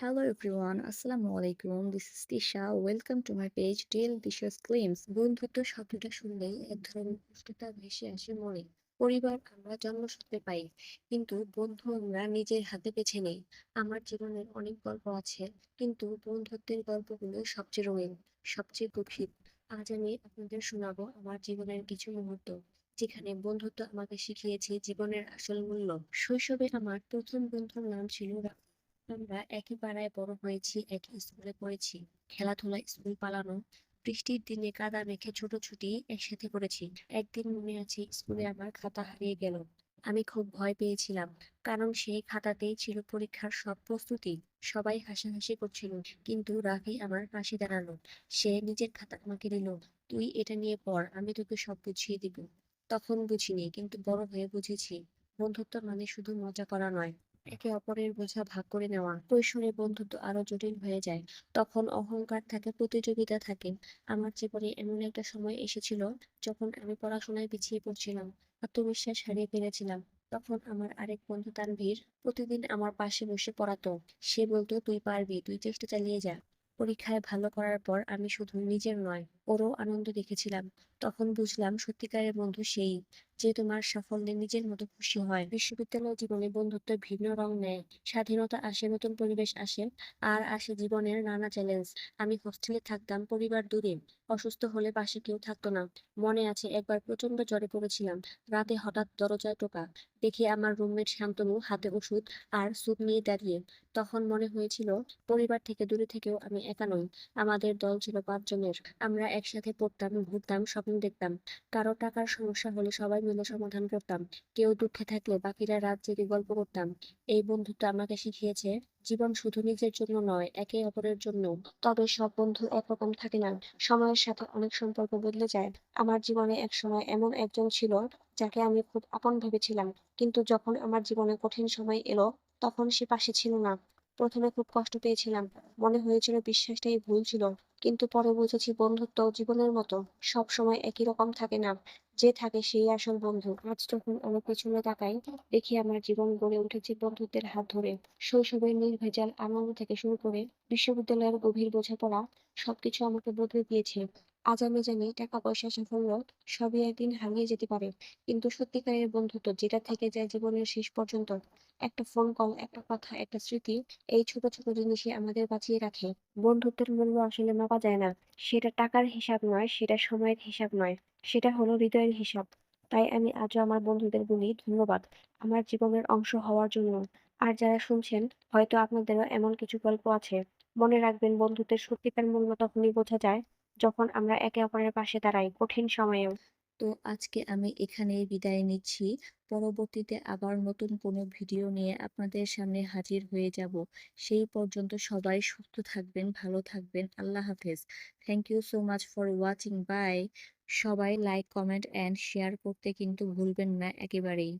Hello everyone, Assalamu alaikum. This is Tisha. Welcome to my page Tell Tisha's Claims. বন্ধুত্ব শব্দটা শুনলেই এক ধরনের উষ্ণতা ভেসে আসে মনে। পরিবার আমরা জন্মসূত্রে পাই, কিন্তু বন্ধু আমরা নিজের হাতে বেছে নেই। আমার জীবনের অনেক গল্প আছে, কিন্তু বন্ধুত্বের গল্পগুলো সবচেয়ে রঙিন, সবচেয়ে গভীর। আজ আমি আপনাদের শোনাবো আমার জীবনের কিছু মুহূর্ত, যেখানে বন্ধুত্ব আমাকে শিখিয়েছে জীবনের আসল মূল্য। শৈশবে আমার প্রথম বন্ধুর নাম ছিল রাফি। আমরা একই পাড়ায় বড় হয়েছি, একই স্কুলে পড়েছি। খেলাধুলা, স্কুল পালানো, বৃষ্টির দিনে কাদা মেখে ছোটাছুটি একসাথে করেছি। একদিন মনে আছে, স্কুলে আমার খাতা হারিয়ে গেল। আমি খুব ভয় পেয়েছিলাম, কারণ সেই খাতাতেই ছিল পরীক্ষার সব প্রস্তুতি। সবাই হাসাহাসি করছিল, কিন্তু রাফি আমার পাশে দাঁড়ালো। সে নিজের খাতা আমাকে দিল। তুই এটা নিয়ে পড়, আমি তোকে সব বুঝিয়ে দিব। তখন বুঝিনি, কিন্তু বড় হয়ে বুঝেছি, বন্ধুত্ব মানে শুধু মজা করা নয়, একে অপরের বোঝা ভাগ করে নেওয়া। কৈশোরে বন্ধুত্ব আরো জটিল হয়ে যায়। তখন অহংকার থাকে, প্রতিযোগিতা থাকে। আমার জীবনে এমন একটা সময় এসেছিল, যখন আমি পড়াশোনায় পিছিয়ে পড়ছিলাম, আত্মবিশ্বাস হারিয়ে ফেলেছিলাম। তখন আমার আরেক বন্ধু তানভীর প্রতিদিন আমার পাশে বসে পড়াতো। সে বলতো, তুই পারবি, তুই চেষ্টা চালিয়ে যা। পরীক্ষায় ভালো করার পর আমি শুধু নিজের নয়, ওরও আনন্দ দেখেছিলাম। তখন বুঝলাম, সত্যিকারের বন্ধু সেই, যে তোমার সাফল্যে নিজের মতো খুশি হয়। বিশ্ববিদ্যালয় জীবনে বন্ধুত্বের ভিন্ন রং নেয়। স্বাধীনতা আসে, নতুন পরিবেশ আসে, আর আসে জীবনের নানা চ্যালেঞ্জ। আমি হোস্টেলে থাকতাম, পরিবার দূরে। অসুস্থ হলে পাশে কেউ থাকতো না। মনে আছে, একবার প্রচন্ড জ্বরে পড়েছিলাম। রাতে হঠাৎ দরজায় টোকা। দেখি আমার রুমমেট শান্তনু হাতে ওষুধ আর স্যুপ নিয়ে দাঁড়িয়ে। তখন মনে হয়েছিল, পরিবার থেকে দূরে থেকেও আমি একা নই। আমাদের দল ছিল 5 জনের। আমরা একসাথে পড়তাম, ঘুরতাম, স্বপ্ন দেখতাম। কারো টাকার সমস্যা হলে সবাই মিলে সমাধান করতাম। কেউ দুঃখে থাকলে বাকিরা রাত জেগে গল্প করতাম। এই বন্ধুত্ব আমাকে শিখিয়েছে, জীবন শুধু নিজের জন্য নয়, একে অপরের জন্য। তবে সব বন্ধু একরকম থাকে না। সময়ের সাথে অনেক সম্পর্ক বদলে যায়। আমার জীবনে এক সময় এমন একজন ছিল, যাকে আমি খুব আপন ভেবেছিলাম। কিন্তু যখন আমার জীবনে কঠিন সময় এলো, তখন সে পাশে ছিল না। প্রথমে খুব কষ্ট পেয়েছিলাম। মনে হয়েছিল বিশ্বাসটাই ভুল ছিল। কিন্তু পরে বুঝেছি, বন্ধুত্ব জীবনের মতো সব সময় একই রকম থাকে না। যে থাকে সেই আসল বন্ধু। আজ যখন আমি পেছনে তাকাই, দেখি আমার জীবন গড়ে উঠেছে বন্ধুত্বের হাত ধরে। শৈশবের নির্ভেজাল আনন্দ থেকে শুরু করে বিশ্ববিদ্যালয়ের গভীর বোঝাপড়া, সবকিছু আমাকে বদলে দিয়েছে। আজ আমি জানি, টাকা পয়সা, সাফল্য সবই একদিন হারিয়ে যেতে পারে, কিন্তু সত্যিকারের বন্ধুত্ব যেটা থেকে যায় জীবনের শেষ পর্যন্ত। একটা ফোন কল, একটা কথা, একটা স্মৃতি, এই ছোট ছোট জিনিসই আমাদের বাঁচিয়ে রাখে। বন্ধুত্বের মূল্য আসলে মাপা যায় না। সেটা টাকার হিসাব নয়, সেটা সময়ের হিসাব নয়, সেটা হলো হৃদয়ের হিসাব। তাই আমি আজও আমার বন্ধুদের বলি, ধন্যবাদ আমার জীবনের অংশ হওয়ার জন্য। আর যারা শুনছেন, হয়তো আপনাদেরও এমন কিছু গল্প আছে। মনে রাখবেন, বন্ধুত্বের সত্যিকার মূল্য তখনই বোঝা যায়, যখন আমরা একে অপরের পাশে দাঁড়াই, কঠিন সময়েও। তো আজকে আমি এখানেই বিদায় নিচ্ছি। পরবর্তীতে আবার নতুন কোনো ভিডিও নিয়ে আপনাদের সামনে হাজির হয়ে যাব। সেই পর্যন্ত সবাই সুস্থ থাকবেন, ভালো থাকবেন। আল্লাহ হাফেজ। Thank you so much for watching. Bye. সবাই লাইক, কমেন্ট অ্যান্ড শেয়ার করতে কিন্তু ভুলবেন না একেবারেই।